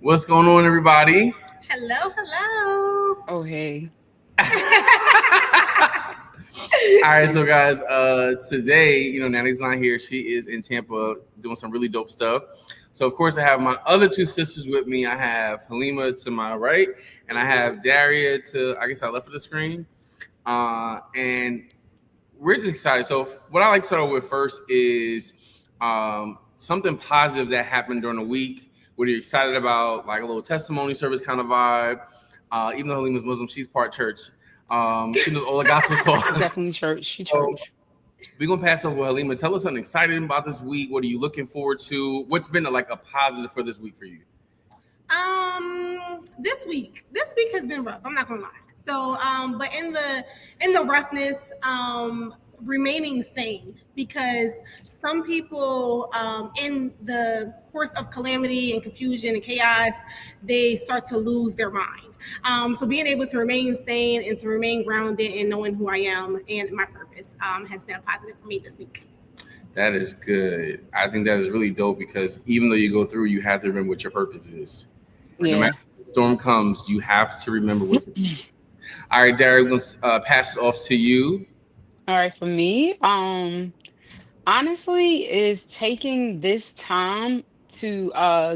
What's going on, everybody? Hello, hello. Oh, hey. All right, so guys, today, Natalie's not here. She is in Tampa doing some really dope stuff. So, of course, I have my other two sisters with me. I have Halimah to my right, and I have Daria to, I guess, I left of the screen. And we're just excited. So, what I like to start with first is something positive that happened during the week. What are you excited about? Like a little testimony service kind of vibe. Even though Halimah's Muslim, she's part church. She knows all the gospel songs. Definitely church. She So church. we're gonna pass over to Halimah. Tell us something exciting about this week. What are you looking forward to? What's been like a positive for this week for you? This week has been rough. I'm not gonna lie. So, but in the roughness, remaining sane, because some people, in the course of calamity and confusion and chaos, they start to lose their mind. So being able to remain sane and to remain grounded and knowing who I am and my purpose, has been a positive for me this week. That is good. I think that is really dope because even though you go through, you have to remember what your purpose is. No Yeah. matter what storm comes, you have to remember what your purpose is. All right, Daria, we're gonna pass it off to you. All right, for me, honestly, is taking this time to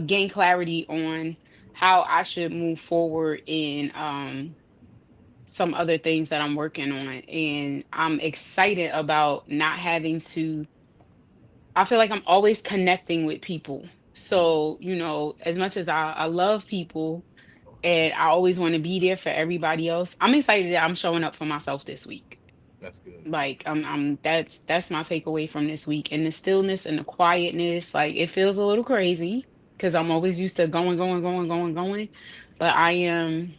gain clarity on how I should move forward in some other things that I'm working on. And I'm excited about not having to, I feel like I'm always connecting with people. So, as much as I love people and I always want to be there for everybody else, I'm excited that I'm showing up for myself this week. That's good. Like that's my takeaway from this week. And the stillness and the quietness, like it feels a little crazy because I'm always used to going, going, going, going, going. But I am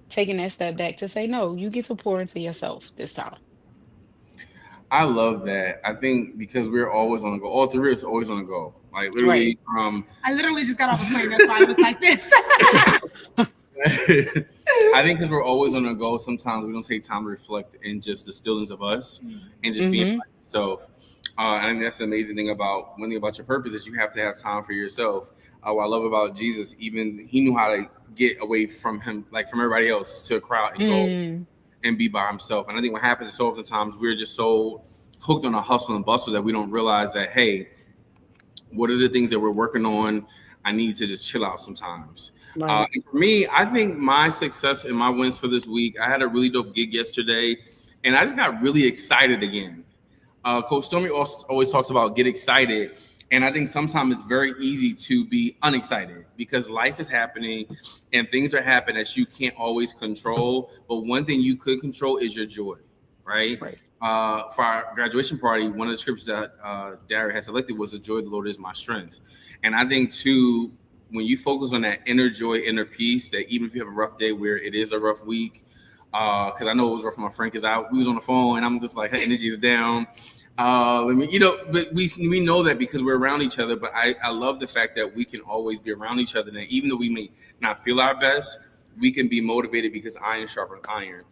taking that step back to say, no, you get to pour into yourself this time. I love that. I think because we're always on the go. All three of us are always on the go. Like Right. literally from I literally just got off a plane. That's why I look like this. I think because we're always on the go, sometimes we don't take time to reflect in just the stillness of us and just being Mm-hmm. by yourself. I think that's the amazing thing about one thing about your purpose is you have to have time for yourself. What I love about Jesus, even he knew how to get away from him, like from everybody else, to a crowd and go Mm, and be by himself. And I think what happens is so oftentimes we're just so hooked on a hustle and bustle that we don't realize that, hey, what are the things that we're working on? I need to just chill out sometimes. right. And for me, I think my success and my wins for this week, I had a really dope gig yesterday, and I just got really excited again. Coach Stormy always talks about get excited, and I think sometimes it's very easy to be unexcited because life is happening and things are happening that you can't always control. But one thing you could control is your joy, right? Right. For our graduation party, one of the scriptures that Daria had selected was "The joy of the Lord is my strength," and I think too, when you focus on that inner joy, inner peace, that even if you have a rough day where it is a rough week, because I know it was rough for my friend because we was on the phone and I'm just like her energy is down. But we know that because we're around each other. But I love the fact that we can always be around each other, and even though we may not feel our best, we can be motivated because iron sharpens iron.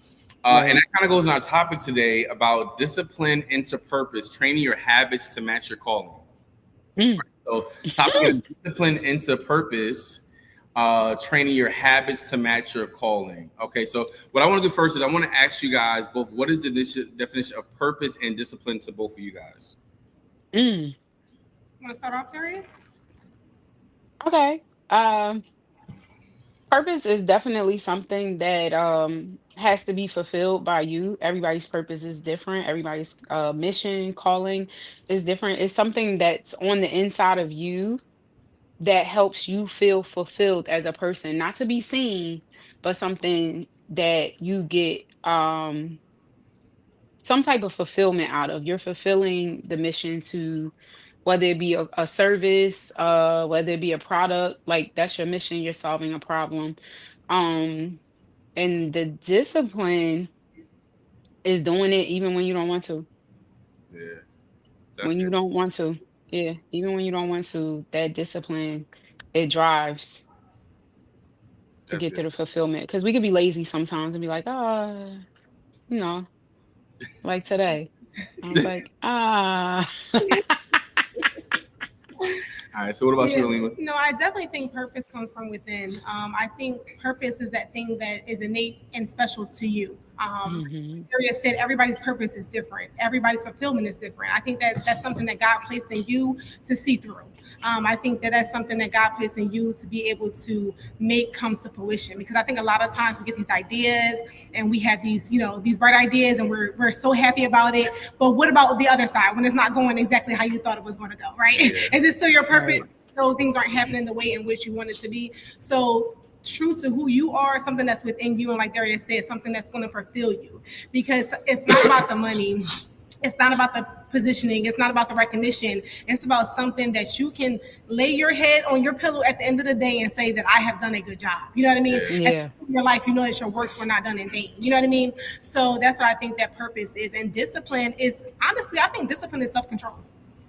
And Right. that kind of goes on our topic today about discipline into purpose, training your habits to match your calling. Mm. So, topic is discipline into purpose, training your habits to match your calling. Okay, so what I want to do first is I want to ask you guys both what is the definition of purpose and discipline to both of you guys? Mm. Want to start off, Daria? Okay. Purpose is definitely something that has to be fulfilled by you. Everybody's purpose is different. Everybody's mission, calling is different. It's something that's on the inside of you that helps you feel fulfilled as a person, not to be seen, but something that you get some type of fulfillment out of. You're fulfilling the mission to whether it be a service, whether it be a product, like that's your mission, you're solving a problem. Um, and the discipline is doing it even when you don't want to. Yeah, that's When you good. don't want to. Yeah, even when you don't want to, that discipline, it drives to That's get good. to the fulfillment. Because we could be lazy sometimes and be like, you know, like today. I was like, All right. So what about you, Halimah? No, I definitely think purpose comes from within. I think purpose is that thing that is innate and special to you. Hmm. Daria said everybody's purpose is different. Everybody's fulfillment is different. I think that that's something that God placed in you to see through. I think that that's something that God placed in you to be able to make come to fruition. Because I think a lot of times we get these ideas and we have these, these bright ideas and we're so happy about it. But what about the other side when it's not going exactly how you thought it was going to go, right? Yeah. Is it still your purpose? Right. So things aren't happening the way in which you want it to be. So true to who you are, something that's within you, and like Daria said, something that's going to fulfill you. Because it's not about the money, it's not about the positioning, it's not about the recognition. It's about something that you can lay your head on your pillow at the end of the day and say that I have done a good job. You know what I mean? Yeah. Yeah. In your life, you know that your works were not done in vain. You know what I mean? So that's what I think that purpose is. And discipline is, honestly, I think discipline is self-control.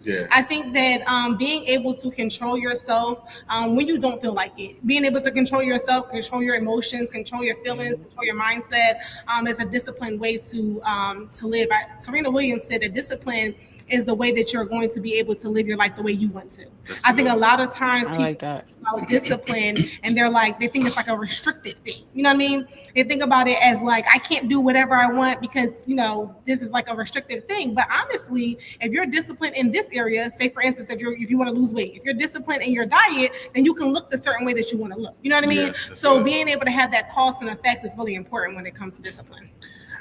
Yeah. I think that being able to control yourself when you don't feel like it, being able to control yourself, control your emotions, control your feelings, control your mindset, is a disciplined way to live. Serena Williams said that discipline is the way that you're going to be able to live your life the way you want to. I think a lot of times I people like that. think about discipline and they think it's like a restrictive thing. You know what I mean? They think about it as like, I can't do whatever I want because, this is like a restrictive thing. But honestly, if you're disciplined in this area, say for instance, if you want to lose weight, if you're disciplined in your diet, then you can look the certain way that you want to look. You know what I mean? Yeah, so good. being able to have that cause and effect is really important when it comes to discipline.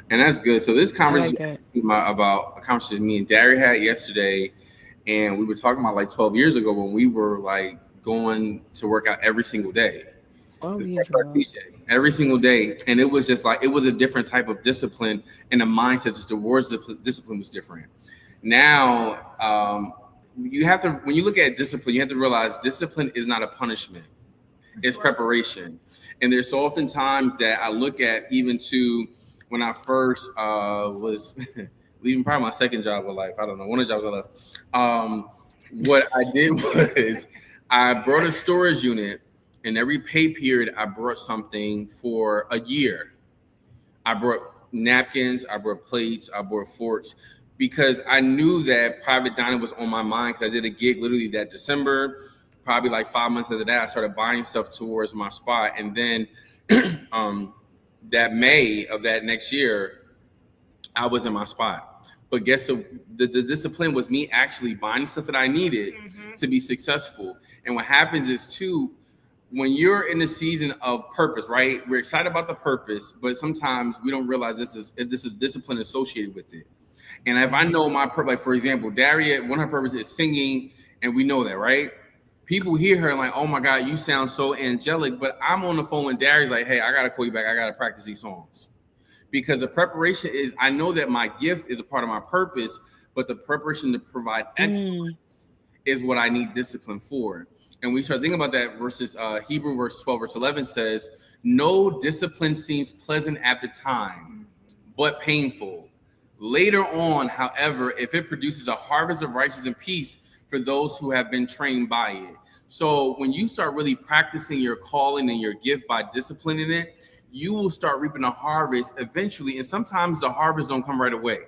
And that's good. So this conversation that. about a conversation me and Daria had yesterday, and we were talking about like 12 years ago when we were like going to work out every single day. 12 years ago. Every single day. And it was just like, it was a different type of discipline, and the mindset just towards discipline was different. Now, you have to, when you look at discipline, you have to realize discipline is not a punishment. It's preparation. And there's so often times that I look at even to when I first was leaving probably my second job of life. I don't know, one of the jobs I left. What I did was I brought a storage unit, and every pay period I brought something for a year. I brought napkins, I brought plates, I brought forks, because I knew that private dining was on my mind because I did a gig literally that December. Probably like 5 months after that, I started buying stuff towards my spot. And then that May of that next year, I was in my spot. But guess the discipline was me actually buying stuff that I needed to be successful. And what happens is too, when you're in the season of purpose, right? We're excited about the purpose, but sometimes we don't realize this is discipline associated with it. And if I know my purpose, like for example, Daria, one of her purposes is singing, and we know that, right? People hear her and like, oh my God, you sound so angelic. But I'm on the phone with Daria's like, hey, I gotta call you back. I gotta practice these songs. Because the preparation is, I know that my gift is a part of my purpose, but the preparation to provide excellence is what I need discipline for. And we start thinking about that versus Hebrew verse 12, verse 11 says, no discipline seems pleasant at the time, but painful. Later on, however, if it produces a harvest of righteousness and peace for those who have been trained by it. So when you start really practicing your calling and your gift by disciplining it, you will start reaping a harvest eventually. And sometimes the harvest don't come right away.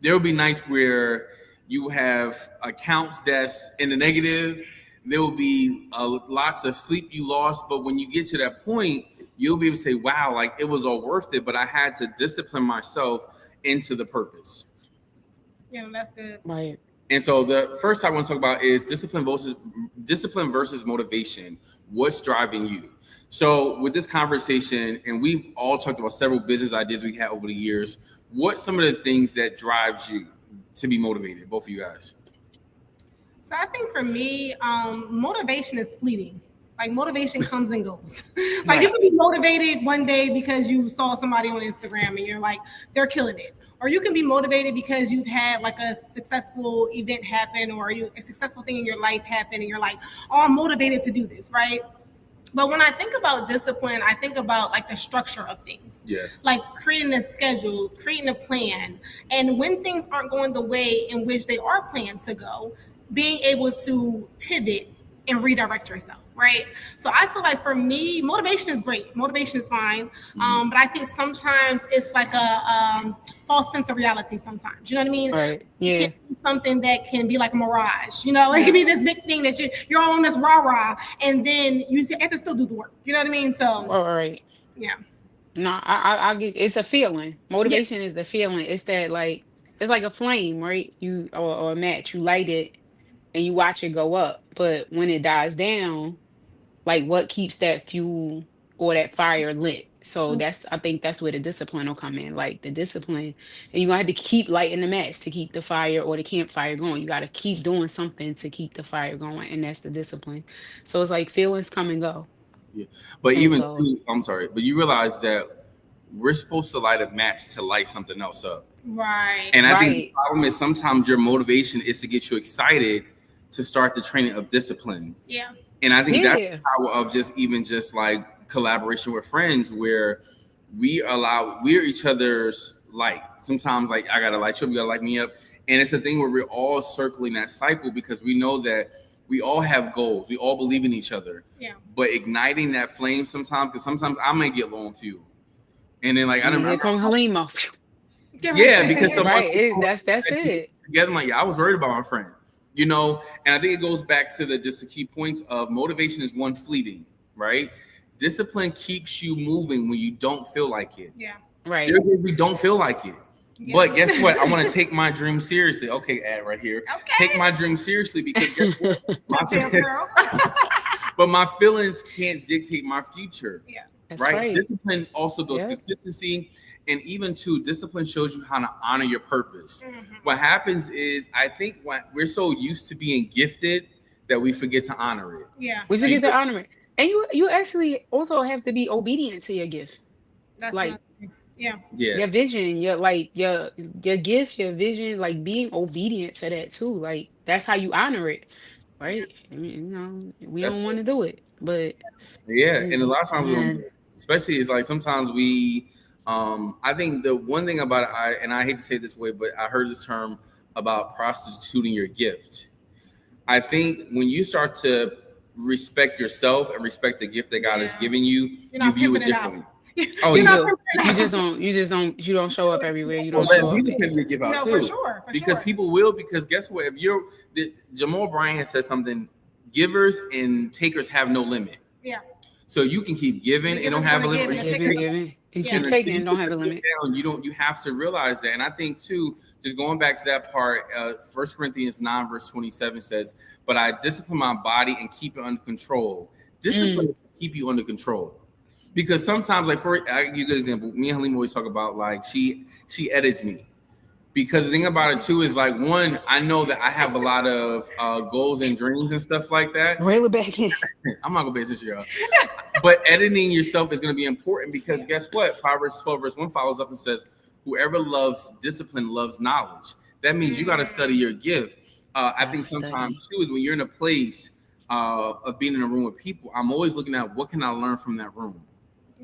There will be nights where you have accounts that's in the negative. There will be lots of sleep you lost. But when you get to that point, you'll be able to say, wow, like it was all worth it. But I had to discipline myself into the purpose. Yeah, that's good. Right. And so the first I want to talk about is discipline versus motivation. What's driving you? So with this conversation, and we've all talked about several business ideas we had over the years, what's some of the things that drives you to be motivated, both of you guys? So I think for me, motivation is fleeting. Like motivation comes and goes. Like you can be motivated one day because you saw somebody on Instagram and you're like, they're killing it. Or you can be motivated because you've had like a successful event happen, or a successful thing in your life happen, and you're like, oh, I'm motivated to do this, right? But when I think about discipline, I think about like the structure of things. Yeah. Like creating a schedule, creating a plan. And when things aren't going the way in which they are planned to go, being able to pivot and redirect yourself, right? So I feel like for me, motivation is great. Motivation is fine. But I think sometimes it's like a false sense of reality sometimes. You know what I mean? Right. It Yeah. can be something that can be like a mirage. You know, it can be this big thing that you're on this rah-rah, and then you have to still do the work. You know what I mean? So, All right. yeah. No, I get it's a feeling. Yeah. Motivation is the feeling. It's that like it's like a flame, right? Or a match. You light it and you watch it go up. But when it dies down, like what keeps that fuel or that fire lit? So I think that's where the discipline will come in. Like the discipline, and you're gonna have to keep lighting the match to keep the fire or the campfire going. You gotta keep doing something to keep the fire going, and that's the discipline. So it's like feelings come and go. Yeah. But And even so too, I'm sorry, but you realize that we're supposed to light a match to light something else up. Right. And I think the right. problem is sometimes your motivation is to get you excited to start the training of discipline. Yeah. And I think that's Yeah. the power of just like collaboration with friends where we're each other's light. Sometimes like I gotta light you up, you gotta light me up. And it's a thing where we're all circling that cycle because we know that we all have goals. We all believe in each other. Yeah. But igniting that flame sometimes, because sometimes I may get low on fuel. And then like I And don't here come Halimah. yeah, because someone Right. That's it. together, I'm like, yeah, I was worried about my friend, you know. And I think it goes back to the key points of motivation is one fleeting, right? Discipline keeps you moving when you don't feel like it. Yeah. Right. There are days we don't feel like it. Yeah. But guess what? I want to take my dream seriously. Okay, ad right here. Okay. Take my dream seriously because guess what? Damn girl. But my feelings can't dictate my future. Yeah. That's Right? right. Discipline also builds Yep. consistency, and even too, discipline shows you how to honor your purpose. What happens is, I think what we're so used to being gifted that we forget to honor it. Yeah. We forget to honor it. And you actually also have to be obedient to your gift. That's Like another thing. Yeah. Yeah, your vision, your gift, your vision, like being obedient to that too. Like that's how you honor it. Right? You know, we That's don't want to do it. But yeah, and a lot of times we don't do man, it. Especially it's like sometimes we. I think the one thing about it, and I hate to say it this way, but I heard this term about prostituting your gift. I think when you start to respect yourself and respect the gift that God has given you, You're not you view it pimping it out. differently. Oh, you yeah. do. You don't show up everywhere. You Well, don't let show up. music give you a give out No, too. for sure. Because people will, because guess what? Jamal Bryant has said something, givers and takers have no limit. Yeah. So you can keep giving The and don't giver's have a gonna limit. give or and you the can taker's Giving. You Yeah. keep and taking, until don't have a limit. down, you have to realize that. And I think too, just going back to that part, 1 Corinthians 9 verse 27 says, "But I discipline my body and keep it under control." Discipline will keep you under control. Because sometimes, like I give you a good example. Me and Halimah always talk about like she edits me. Because the thing about it too is like one, I know that I have a lot of goals and dreams and stuff like that. Reel it back in. I'm not gonna be this y'all. But editing yourself is gonna be important because guess what? Proverbs 12 verse 1 follows up and says, "Whoever loves discipline loves knowledge." That means you got to study your gift. I think sometimes too is when you're in a place of being in a room with people, I'm always looking at what can I learn from that room,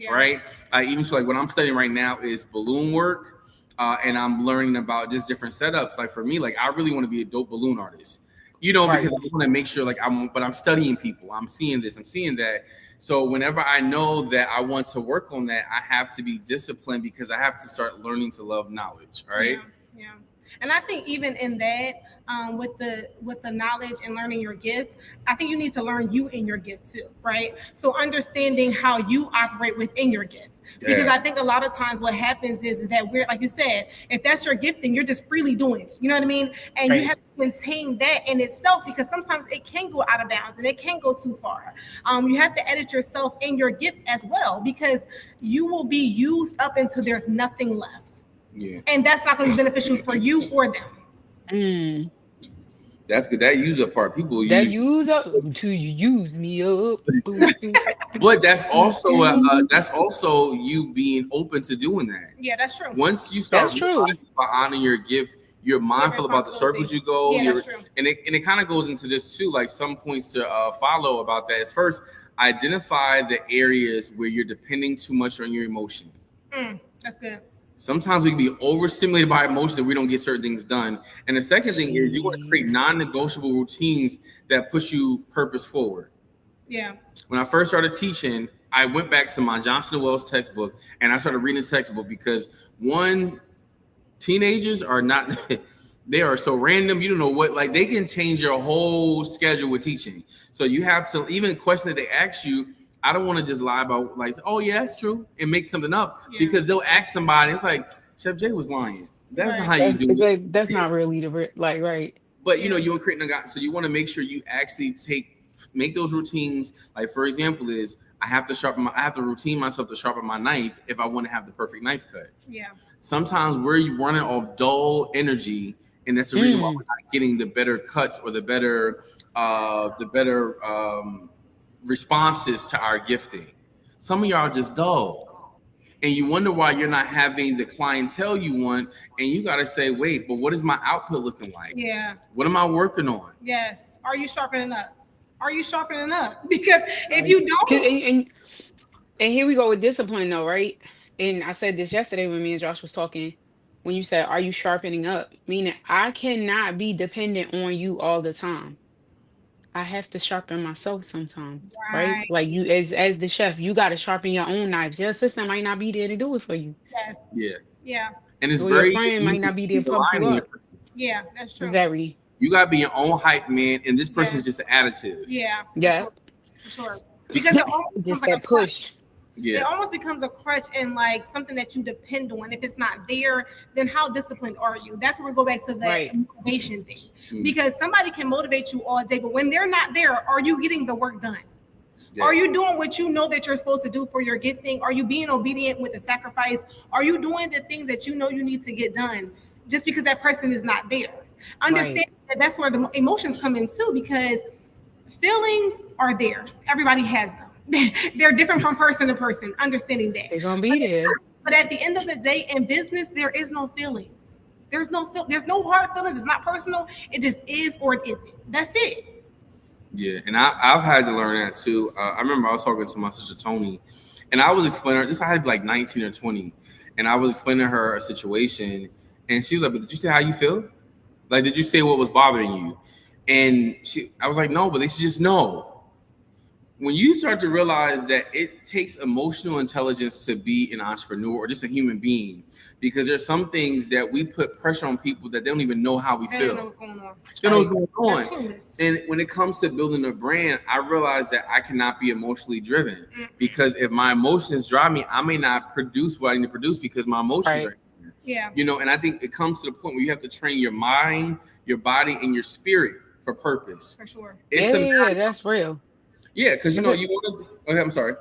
right? Even so, like what I'm studying right now is balloon work. And I'm learning about just different setups. Like for me, like I really want to be a dope balloon artist, because I want to make sure like I'm studying people. I'm seeing this, I'm seeing that. So whenever I know that I want to work on that, I have to be disciplined because I have to start learning to love knowledge. Right. Yeah. And I think even in that, with the knowledge and learning your gifts, I think you need to learn you in your gift too, right? So understanding how you operate within your gift. Because I think a lot of times what happens is that we're, like you said, if that's your gift, then you're just freely doing it. You know what I mean? And you have to maintain that in itself because sometimes it can go out of bounds and it can go too far. You have to edit yourself in your gift as well because you will be used up until there's nothing left. Yeah. And that's not going to be beneficial for you or them. That's good. That use up part. People use up until you use me up. But that's also you being open to doing that. Yeah, that's true. Once you start by honoring your gift, you're mindful about the circles you go. Yeah, that's true. And it kind of goes into this too. Like some points to follow about that is first, identify the areas where you're depending too much on your emotion. That's good. Sometimes we can be overstimulated by emotions and we don't get certain things done. And the second thing is you want to create non-negotiable routines that push you purpose forward. Yeah. When I first started teaching, I went back to my Johnson & Wells textbook and I started reading the textbook because teenagers are not they are so random. You don't know what, like they can change your whole schedule with teaching. So you have to, even questions that they ask you, I don't want to just lie about like, oh yeah, that's true, and make something up because they'll ask somebody. It's like Chef Jay was lying. That's not how you do it. That's not really right. But you know, you want to create so you want to make sure you actually make those routines. Like for example, is I have to routine myself to sharpen my knife if I want to have the perfect knife cut. Yeah. Sometimes we're running off dull energy, and that's the reason why we're not getting the better cuts or the better responses to our gifting. Some of y'all are just dull, and you wonder why you're not having the clientele you want. And you got to say, wait, but what is my output looking like? Yeah. What am I working on? Yes. Are you sharpening up? Because if you don't, and here we go with discipline though, right? And I said this yesterday when me and Josh was talking, when you said, are you sharpening up? Meaning I cannot be dependent on you all the time. I have to sharpen myself sometimes, right? Like you, as the chef, you got to sharpen your own knives. Your assistant might not be there to do it for you. Yes. Yeah. Yeah. And it's your friend might not be there to pump you up. Yeah, that's true. Very. You gotta be your own hype man, and this person's just an additive. Yeah. Yeah. For sure. Because it almost just like that push. Yeah. It almost becomes a crutch and like something that you depend on. If it's not there, then how disciplined are you? That's where we go back to the motivation thing. Because somebody can motivate you all day, but when they're not there, are you getting the work done? Yeah. Are you doing what you know that you're supposed to do for your gifting? Are you being obedient with a sacrifice? Are you doing the things that you know you need to get done just because that person is not there? Understand that that's where the emotions come in too, because feelings are there. Everybody has them. They're different from person to person, understanding that. They're going to be there. But at the end of the day, in business, there is no feelings. There's no hard feelings. It's not personal. It just is or it isn't. That's it. Yeah, and I've had to learn that too. I remember I was talking to my sister Tony, and I was explaining her, I had like 19 or 20, and I was explaining to her a situation, and she was like, but did you say how you feel? Like, did you say what was bothering you? And I was like, no, but they should just know. When you start to realize that it takes emotional intelligence to be an entrepreneur or just a human being, because there's some things that we put pressure on people that they don't even know how we feel. They don't know what's going on. They don't know what's going on. And when it comes to building a brand, I realized that I cannot be emotionally driven, because if my emotions drive me, I may not produce what I need to produce because my emotions are here. Yeah. You know, and I think it comes to the point where you have to train your mind, your body, and your spirit for purpose. For sure. Yeah, that's real. Yeah, because you know you want to. Okay, I'm sorry.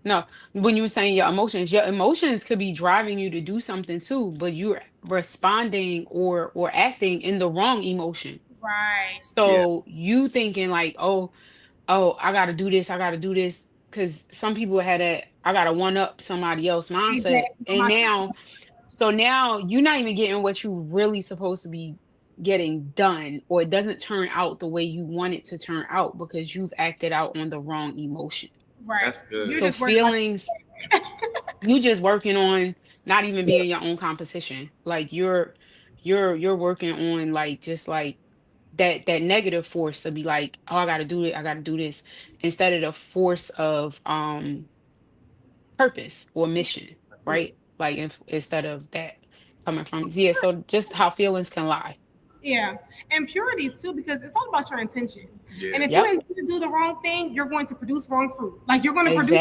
No, when you were saying your emotions could be driving you to do something too, but you're responding or acting in the wrong emotion. Right. So you thinking like, oh, I got to do this, because some people had that I got to one up somebody else mindset, and now you're not even getting what you really supposed to be getting done, or it doesn't turn out the way you want it to turn out because you've acted out on the wrong emotion. Right. That's good. So feelings, you just working on not even being your own competition. Like you're working on like just like that negative force to be like, oh, I gotta do it, I gotta do this, instead of the force of purpose or mission, right? Like instead of that coming from so just how feelings can lie. Yeah, and purity too, because it's all about your intention. Yeah. And if you intend to do the wrong thing, you're going to produce wrong fruit. Like you're going to produce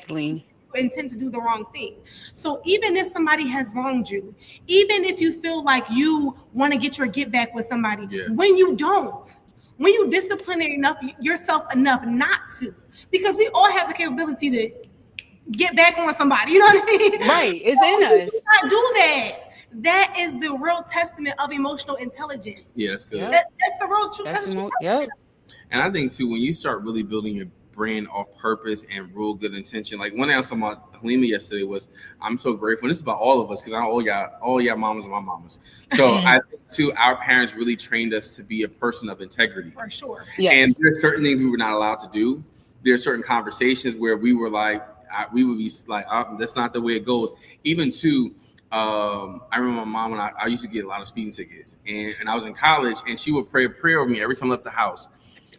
you intend to do the wrong thing. So even if somebody has wronged you, even if you feel like you want to get your get back with somebody, when you discipline yourself enough not to, because we all have the capability to get back on somebody. You know what I mean? Right. It's in us. Do not do that. That is the real testament of emotional intelligence. Yeah, that's good. That's the real truth. And I think too, when you start really building your brand off purpose and real good intention, like one thing I was talking about Halimah yesterday was, I'm so grateful. And this is about all of us, because all y'all mamas are my mamas. So I think too, our parents really trained us to be a person of integrity. For sure. Yes. And there are certain things we were not allowed to do. There are certain conversations where we were like, we would be like, that's not the way it goes. Even to I remember my mom when I used to get a lot of speeding tickets, and I was in college, and she would pray a prayer over me every time I left the house.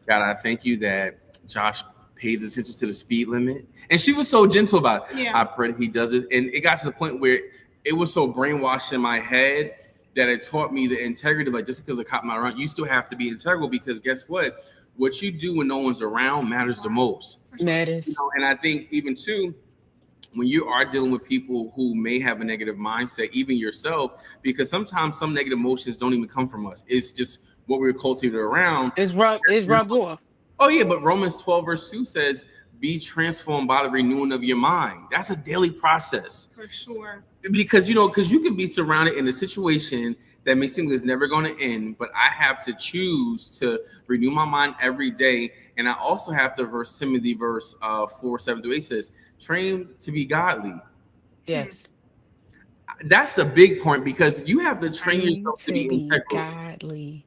God, I thank you that Josh pays attention to the speed limit, and she was so gentle about it. Yeah. I pray that he does this, and it got to the point where it was so brainwashed in my head that it taught me the integrity. Like, just because a cop not around, you still have to be integral, because guess what? What you do when no one's around matters the most. Matters. You know, and I think even too, when you are dealing with people who may have a negative mindset, even yourself, because sometimes some negative emotions don't even come from us. It's just what we're cultivated around. It's rubbed off. Oh yeah, but Romans 12 verse 2 says, be transformed by the renewing of your mind. That's a daily process. For sure. Because you can be surrounded in a situation that may seem like it's never going to end, but I have to choose to renew my mind every day. And I also have to, verse 4:7-8 says, train to be godly. Yes. That's a big point, because you have to train yourself to be integral. Godly.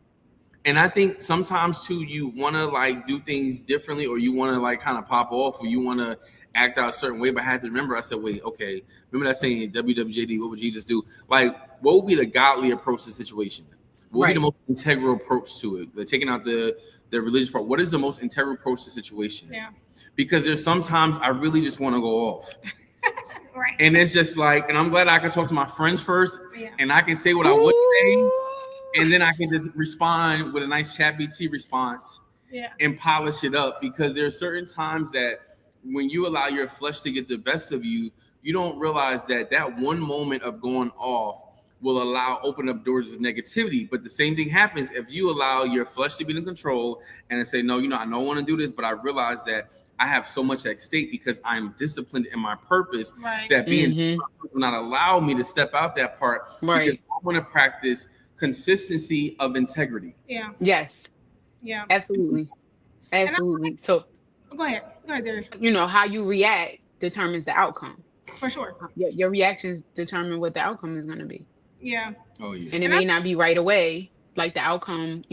And I think sometimes too, you want to like do things differently, or you want to like kind of pop off, or you want to act out a certain way. But I had to remember, I said, wait, okay, remember that saying, WWJD, what would Jesus do? Like, what would be the godly approach to the situation? What would be the most integral approach to it? Like, taking out the religious part. What is the most integral approach to the situation? Yeah. Because there's sometimes I really just want to go off. Right. And it's just like, and I'm glad I can talk to my friends first, and I can say what I would say. And then I can just respond with a nice ChatGPT response and polish it up, because there are certain times that when you allow your flesh to get the best of you, you don't realize that one moment of going off will open up doors of negativity. But the same thing happens if you allow your flesh to be in control and say, no, I don't want to do this, but I realize that I have so much at stake because I'm disciplined in my purpose, that being will not allow me to step out that part, because I want to practice consistency of integrity. Yeah. Yes. Yeah. Absolutely. So go ahead, Daria. How you react determines the outcome. For sure. Your reactions determine what the outcome is going to be. Yeah. Oh yeah. And it may not be right away. Like the outcome,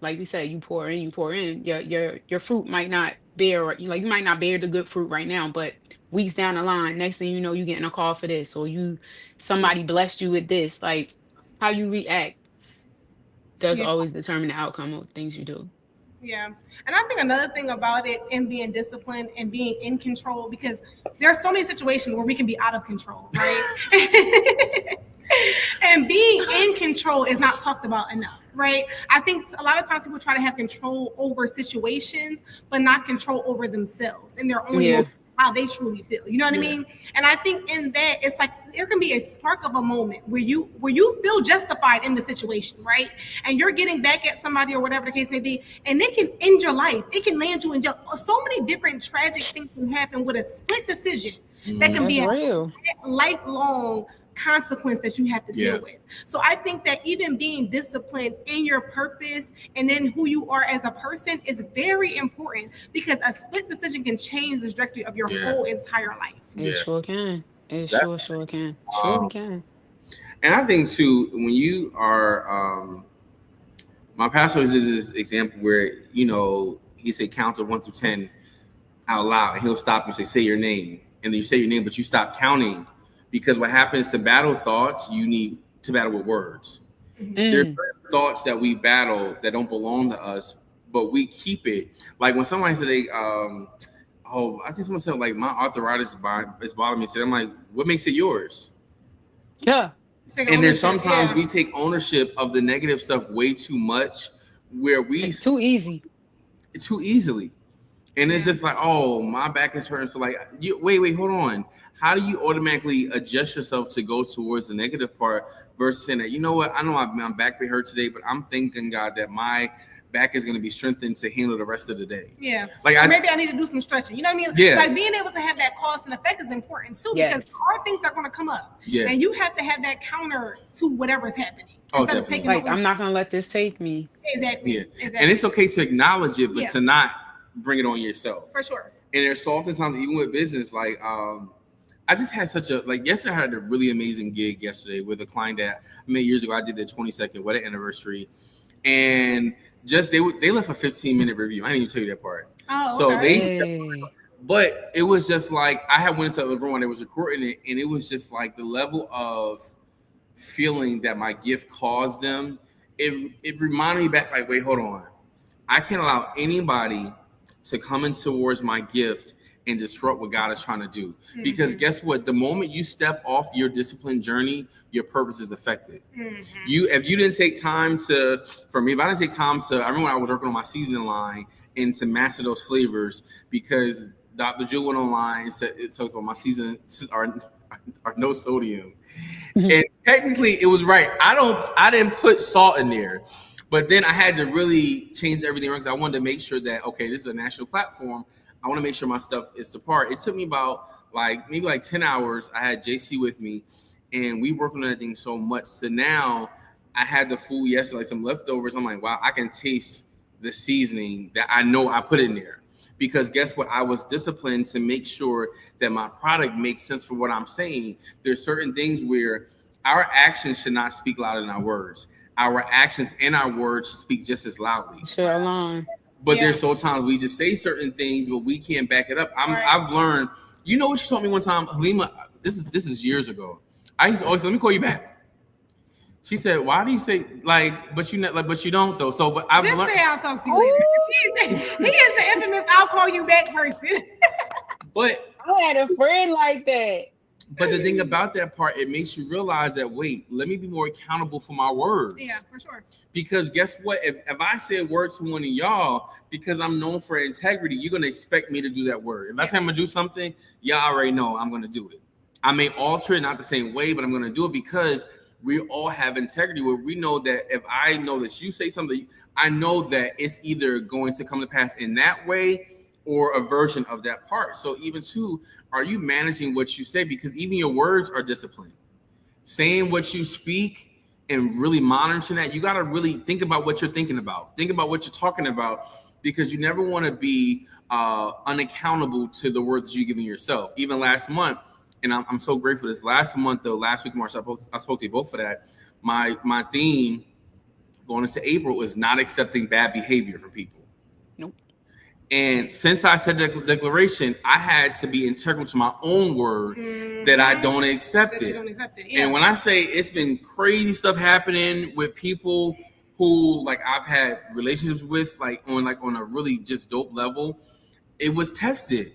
like we said, you pour in. Your fruit might not bear, you might not bear the good fruit right now, but weeks down the line, next thing you know, you getting a call for this, or somebody blessed you with this. Like, how you react does always determine the outcome of things you do. Yeah. And I think another thing about it, and being disciplined and being in control, because there are so many situations where we can be out of control, right? And being in control is not talked about enough, right? I think a lot of times people try to have control over situations, but not control over themselves and their own emotions, how they truly feel. You know what I mean? And I think in that, it's like there can be a spark of a moment where you feel justified in the situation, right? And you're getting back at somebody or whatever the case may be, and it can end your life. It can land you in jail. So many different tragic things can happen with a split decision that can be a lifelong consequence that you have to deal with. So I think that even being disciplined in your purpose and in who you are as a person is very important, because a split decision can change the trajectory of your whole entire life. It sure can. It sure can. Surely can. And I think too, when you are, my pastor is this example where, he said count to 1 through 10 out loud, and he'll stop and say your name. And then you say your name, but you stop counting. Because what happens to battle thoughts, you need to battle with words. There's certain thoughts that we battle that don't belong to us, but we keep it. Like when somebody said, I think someone said, like, my arthritis is bothering me. So I'm like, what makes it yours? Yeah. And there's sometimes we take ownership of the negative stuff way too much, where it's too easy. Too easily. And it's just like, oh, my back is hurting. So like, wait, hold on. How do you automatically adjust yourself to go towards the negative part versus saying that, you know what, I know my back may hurt today, but I'm thanking God that my back is going to be strengthened to handle the rest of the day. Yeah. Like maybe I need to do some stretching. You know what I mean? Yeah. Like being able to have that cause and effect is important too, because there are things that are going to come up. Yeah. And you have to have that counter to whatever's happening. Oh, definitely. Like, I'm not going to let this take me. Exactly. Yeah. Exactly. And it's okay to acknowledge it, but to not bring it on yourself. For sure. And there's so oftentimes, even with business, like, I just had yesterday I had a really amazing gig yesterday with a client that I met years ago. I did their 22nd wedding anniversary, and just they left a 15-minute review. I didn't even tell you that part. Oh, so okay. But it was just like I had went into the room and they was recording it, and it was just like the level of feeling that my gift caused them, it reminded me back like, wait, hold on. I can't allow anybody to come in towards my gift and disrupt what God is trying to do. Because guess what? The moment you step off your discipline journey, your purpose is affected. If you didn't take time to, for me, if I didn't take time to, I remember when I was working on my seasoning line and to master those flavors, because Dr. Jewel went online and said, it's about my seasonings are no sodium. And technically it was right. I didn't put salt in there. But then I had to really change everything around because I wanted to make sure that, okay, this is a national platform. I want to make sure my stuff is apart. It took me about maybe 10 hours. I had JC with me and we worked on that thing so much. So now I had the food yesterday, some leftovers. I'm like, wow, I can taste the seasoning that I know I put in there. Because guess what? I was disciplined to make sure that my product makes sense for what I'm saying. There's certain things where our actions should not speak louder than our words. Our actions and our words speak just as loudly. Sure, alone. But there's so times we just say certain things, but we can't back it up. I've learned. You know what she told me one time, Halimah? This is years ago. I used to always say, let me call you back. She said, "Why do you say but you don't though?" So, but I've just learned. Say I'll talk to you later. He is the infamous "I'll call you back" person. But I had a friend like that. But the thing about that part, it makes you realize that, wait, let me be more accountable for my words. Yeah, for sure. Because guess what? If I say a word to one of y'all, because I'm known for integrity, you're going to expect me to do that word. If I say I'm going to do something, y'all already know I'm going to do it. I may alter it, not the same way, but I'm going to do it because we all have integrity where we know that if I know that you say something, I know that it's either going to come to pass in that way or a version of that part. So even too, are you managing what you say? Because even your words are disciplined. Saying what you speak and really monitoring that, you got to really think about what you're thinking about. Think about what you're talking about, because you never want to be unaccountable to the words that you're giving yourself. Even last month, and I'm so grateful this last month, though, last week, March, I spoke to you both for that. My theme going into April was not accepting bad behavior from people. Nope. And since I said the declaration, I had to be integral to my own word that I don't accept it. Yeah. And when I say it's been crazy stuff happening with people who I've had relationships with on a really just dope level, it was tested.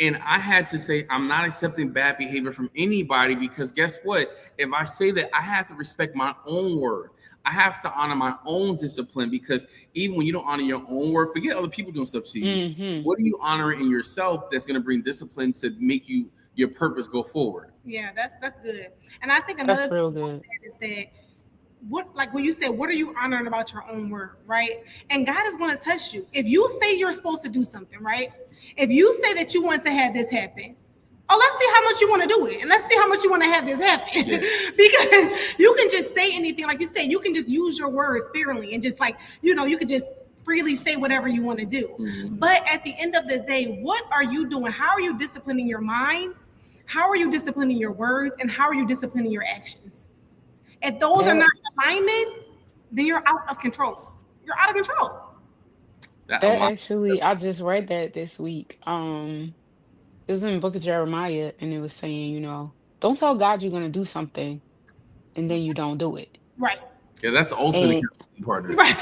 And I had to say, I'm not accepting bad behavior from anybody, because guess what? If I say that, I have to respect my own word. I have to honor my own discipline, because even when you don't honor your own word, forget other people doing stuff to you. Mm-hmm. What are you honoring in yourself that's going to bring discipline to make your purpose go forward? Yeah, that's good. And I think another thing is that when you say, what are you honoring about your own word, right? And God is going to test you. If you say you're supposed to do something, right? If you say that you want to have this happen, let's see how much you want to do it. And let's see how much you want to have this happen. Yeah. Because you can just say anything. Like you said, you can just use your words sparingly and just you can just freely say whatever you want to do. Mm-hmm. But at the end of the day, what are you doing? How are you disciplining your mind? How are you disciplining your words? And how are you disciplining your actions? If those are not in alignment, then you're out of control. You're out of control. Actually, I just read that this week. It was in the book of Jeremiah, and it was saying, don't tell God you're going to do something, and then you don't do it. Right. Because that's the ultimate accountability partner. Right.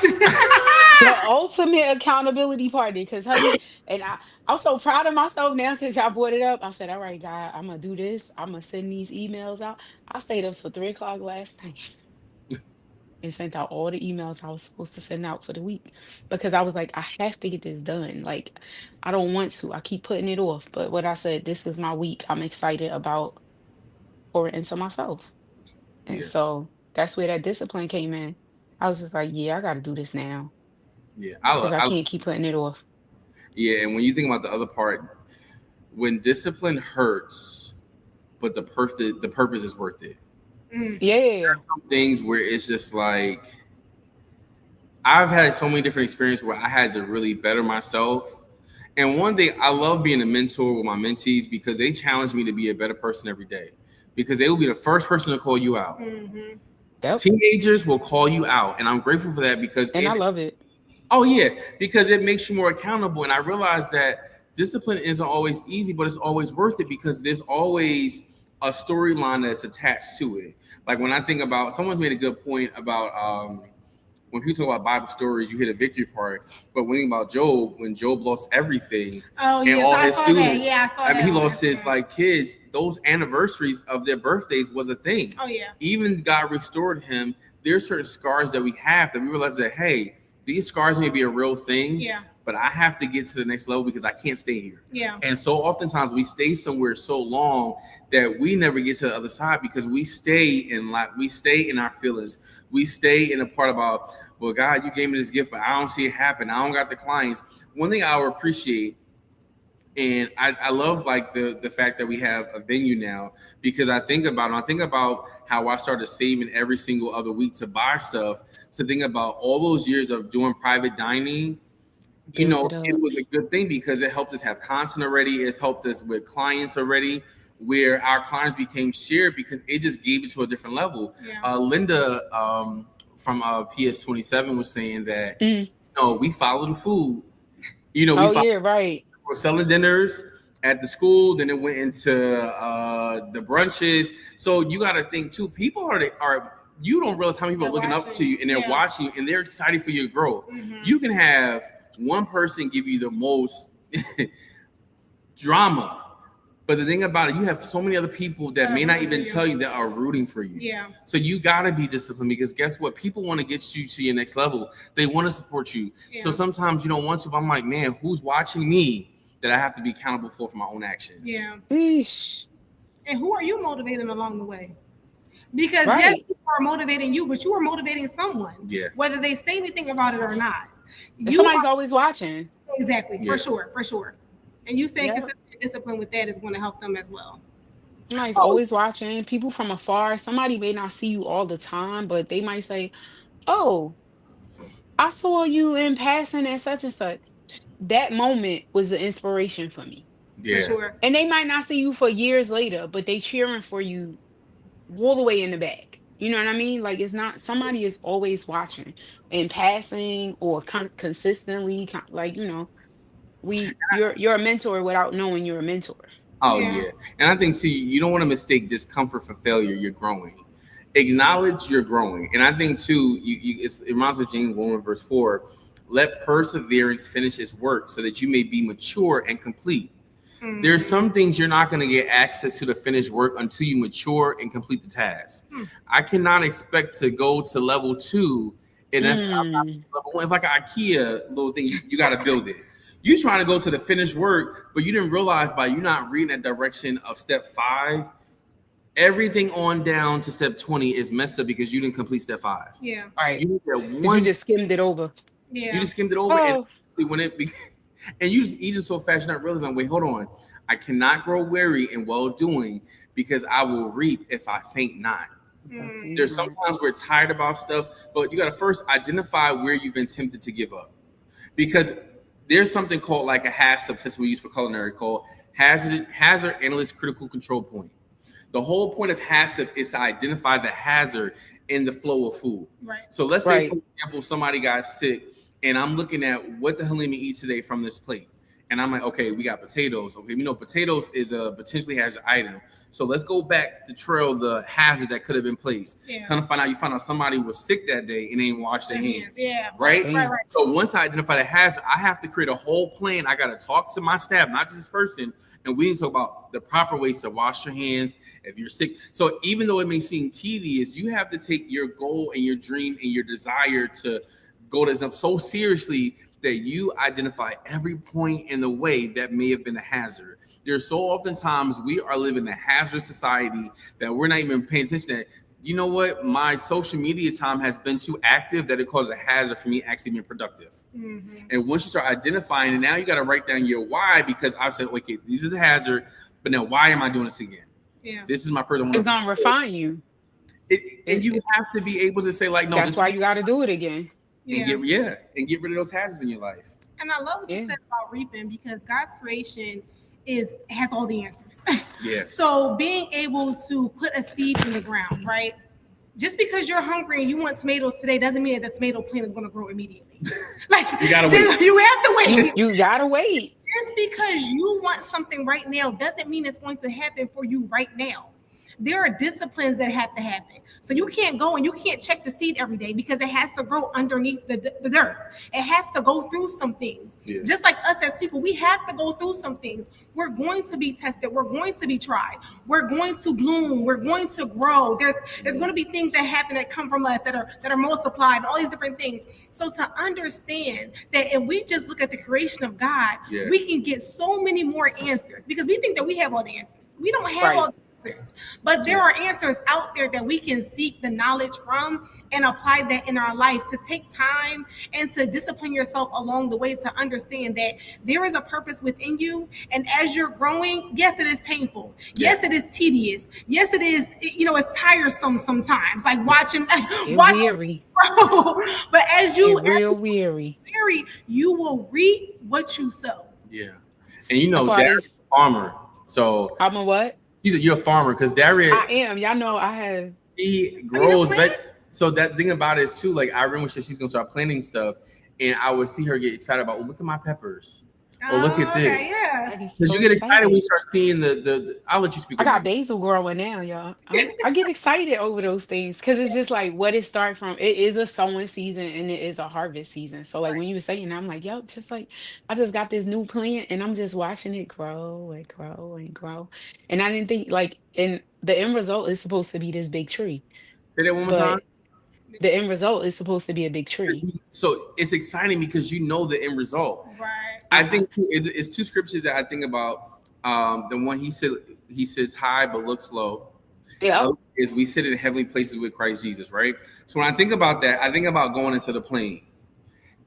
The ultimate accountability partner. Because I'm so proud of myself now because y'all brought it up. I said, all right, God, I'm going to do this. I'm going to send these emails out. I stayed up till 3 o'clock last night and sent out all the emails I was supposed to send out for the week, because I was like, I have to get this done. I don't want to. I keep putting it off. But what I said, this is my week. I'm excited about pouring into myself. And so that's where that discipline came in. I was just like, I got to do this now. Yeah. Because I can't keep putting it off. Yeah. And when you think about the other part, when discipline hurts, but the purpose is worth it. Yeah. There are some things where it's just I've had so many different experiences where I had to really better myself. And one thing, I love being a mentor with my mentees, because they challenge me to be a better person every day, because they will be the first person to call you out. Mm-hmm. Yep. Teenagers will call you out. And I'm grateful for that, because I love it. Oh yeah, because it makes you more accountable. And I realize that discipline isn't always easy, but it's always worth it, because there's always a storyline that's attached to it. Like when I think about, someone's made a good point about when people talk about Bible stories, you hit a victory part. But when you think about Job, when Job lost everything and all so his students, I saw that. He lost his like kids. Those anniversaries of their birthdays was a thing. Oh yeah. Even God restored him. There's certain scars that we have that we realize that, hey, these scars may be a real thing. Yeah. But I have to get to the next level because I can't stay here. Yeah. And so oftentimes we stay somewhere so long that we never get to the other side because we stay in our feelings. We stay in a part about, well, God, you gave me this gift, but I don't see it happen. I don't got the clients. One thing I would appreciate, and I love like the fact that we have a venue now, because I think about how I started saving every single other week to buy stuff. To think about all those years of doing private dining. You know, it was a good thing because it helped us have content already. It's helped us with clients already, where our clients became shared because it just gave it to a different level. Yeah. Linda from PS27 was saying that, we follow the food. You know, right. We're selling dinners at the school, then it went into the brunches. So you got to think too, people are you don't realize how many people are looking up to you and they're watching you and they're excited for your growth. Mm-hmm. You can have one person give you the most drama, but the thing about it, you have so many other people that may not even tell you that are rooting for you. Yeah. So you gotta be disciplined because guess what? People want to get you to your next level. They want to support you. Yeah. So sometimes you don't want to, but I'm like, man, who's watching me that I have to be accountable for my own actions? Yeah. Eesh. And who are you motivating along the way? Because yes, people are motivating you, but you are motivating someone. Yeah. Whether they say anything about it or not. Somebody's always watching. Exactly, for sure. And you saying consistent discipline with that is going to help them as well. Somebody's always watching. People from afar. Somebody may not see you all the time, but they might say, "Oh, I saw you in passing at such and such." That moment was the inspiration for me. Yeah. For sure. And they might not see you for years later, but they cheering for you all the way in the back. You know what I mean? Like, it's not, somebody is always watching in passing or consistently, like, you're a mentor without knowing you're a mentor. Oh yeah. And I think, see, you don't want to mistake discomfort for failure. You're growing. Acknowledge you're growing. And I think too, it reminds me of James 1 verse 4. Let perseverance finish its work so that you may be mature and complete. Mm-hmm. There's some things you're not going to get access to the finished work until you mature and complete the task. I cannot expect to go to level 2 and level 1. It's like an IKEA little thing. You got to build it. You trying to go to the finished work, but you didn't realize by you not reading that direction of step 5, everything on down to step 20 is messed up because you didn't complete step 5. Yeah. All right. You just skimmed it over. Yeah. You just skimmed it over. And see when and you just easing so fast, you're not realizing, wait, hold on. I cannot grow weary in well-doing because I will reap if I faint not. Mm-hmm. There's sometimes we're tired about stuff, but you got to first identify where you've been tempted to give up. Because there's something called like a HACCP system we use for culinary called Hazard Analyst Critical Control Point. The whole point of HACCP is to identify the hazard in the flow of food. Right. So let's say, for example, somebody got sick and I'm looking at what the Halimah eat today from this plate. And I'm like, okay, we got potatoes. Okay, we know potatoes is a potentially hazard item. So let's go back to trail the hazard that could have been placed. Yeah. Kind of find out somebody was sick that day and they didn't wash their hands. Yeah. Right? Right. So once I identify the hazard, I have to create a whole plan. I got to talk to my staff, not just this person. And we need to talk about the proper ways to wash your hands if you're sick. So even though it may seem tedious, you have to take your goal and your dream and your desire to go to something so seriously that you identify every point in the way that may have been a hazard. There's so often times we are living in a hazardous society that we're not even paying attention to. You know what? My social media time has been too active that it causes a hazard for me actually being productive. Mm-hmm. And once you start identifying it, now you got to write down your why, because I said, okay, these are the hazard, but now why am I doing this again? Yeah. This is my person. It's going to refine you. And you have to be able to say, like, no. That's why you got to do it again. And get rid of those hazards in your life. And I love what you said about reaping, because God's creation has all the answers. Yeah. So being able to put a seed in the ground, right? Just because you're hungry and you want tomatoes today doesn't mean that the tomato plant is going to grow immediately. Like, you gotta wait. You have to wait. You gotta wait. Just because you want something right now doesn't mean it's going to happen for you right now. there are disciplines that have to happen. So you can't go and you can't check the seed every day because it has to grow underneath the dirt. It has to go through some things. Yeah. Just like us as people, we have to go through some things. We're going to be tested. We're going to be tried. We're going to bloom. We're going to grow. There's going to be things that happen that come from us that are multiplied, all these different things. So to understand that if we just look at the creation of God, we can get so many more answers because we think that we have all the answers. We don't have all the answers, but there are answers out there that we can seek the knowledge from and apply that in our life. To take time and to discipline yourself along the way to understand that there is a purpose within you, and as you're growing, yes, it is painful, yes, it is tedious, yes, it is, it's tiresome sometimes, like watching weary. But as you weary, you will reap what you sow. Yeah. And Daria's a farmer. So I'm a what? You're a farmer because Daria. I am. Y'all know I have. He grows. So that thing about it is too. Like I remember she's gonna start planting stuff, and I would see her get excited about, look at my peppers. Oh, look at this. Yeah. Because you get excited when you start seeing the I'll let you speak. I got basil growing now, y'all. I get excited over those things because it's just like what it starts from. It is a sowing season and it is a harvest season. So like when you were saying, I'm like, yo, just like I just got this new plant and I'm just watching it grow and grow and grow. And I didn't think and the end result is supposed to be this big tree. Say that one more time. The end result is supposed to be a big tree. So it's exciting because the end result. Right. I think it's two scriptures that I think about. The one he sits high but looks low. Yeah. Is we sit in heavenly places with Christ Jesus, right? So when I think about that, I think about going into the plane.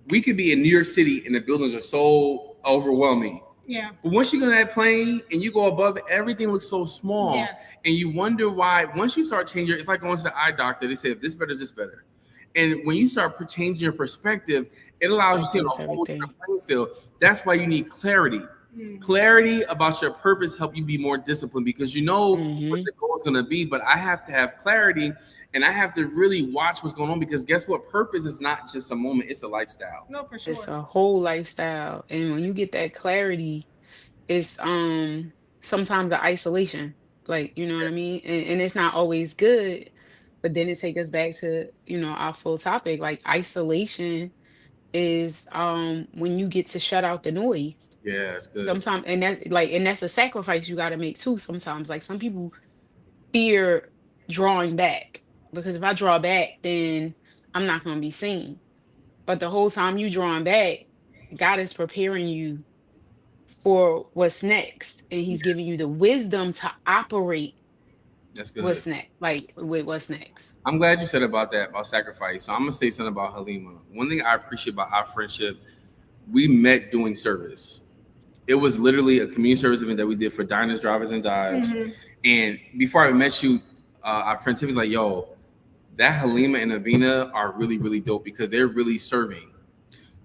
We could be in New York City and the buildings are so overwhelming. Yeah. But once you go in that plane and you go above, everything looks so small. Yes. And you wonder why. Once you start changing, it's like going to the eye doctor. They say, if this better, is this better. And when you start changing your perspective, it allows you to see a whole different playing field. That's why you need clarity. Clarity about your purpose help you be more disciplined because you know what the goal is going to be. But I have to have clarity and I have to really watch what's going on because guess what? Purpose is not just a moment. It's a lifestyle. No, for sure. It's a whole lifestyle. And when you get that clarity, it's sometimes the isolation. Like, you know what I mean? And it's not always good. But then it takes us back to, our full topic. Like isolation is when you get to shut out the noise. Yeah, it's good. Sometimes, and that's a sacrifice you got to make too. Sometimes, like some people fear drawing back because if I draw back, then I'm not going to be seen. But the whole time you drawing back, God is preparing you for what's next, and He's giving you the wisdom to operate. That's good. What's next? Like with what's next? I'm glad you said about sacrifice. So I'm gonna say something about Halimah. One thing I appreciate about our friendship, we met doing service. It was literally a community service event that we did for diners, drivers, and dives. And before I met you, our friend Tiffany's like, yo, that Halimah and Avina are really, really dope because they're really serving.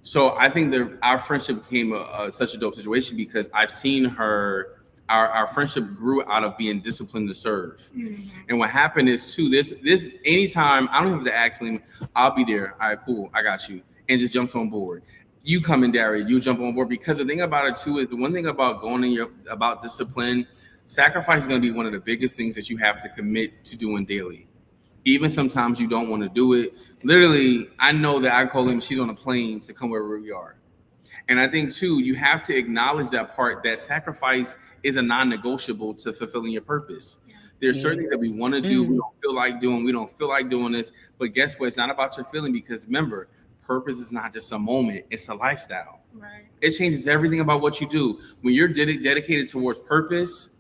So I think that our friendship became such a dope situation because I've seen her. Our friendship grew out of being disciplined to serve. And what happened is too, this anytime I don't have to ask Halimah, I'll be there. All right, cool, I got you. And just jumps on board. You come in, Daria, you jump on board because the thing about it too is the one thing about about discipline, sacrifice is going to be one of the biggest things that you have to commit to doing daily. Even sometimes you don't want to do it. Literally, I know that I call him, she's on a plane to come wherever we are. And I think too, you have to acknowledge that part, that sacrifice is a non-negotiable to fulfilling your purpose. There's certain things that we want to do, we don't feel like doing this, but guess what? It's not about your feeling because remember, purpose is not just a moment, it's a lifestyle. Right. It changes everything about what you do. When you're dedicated towards purpose,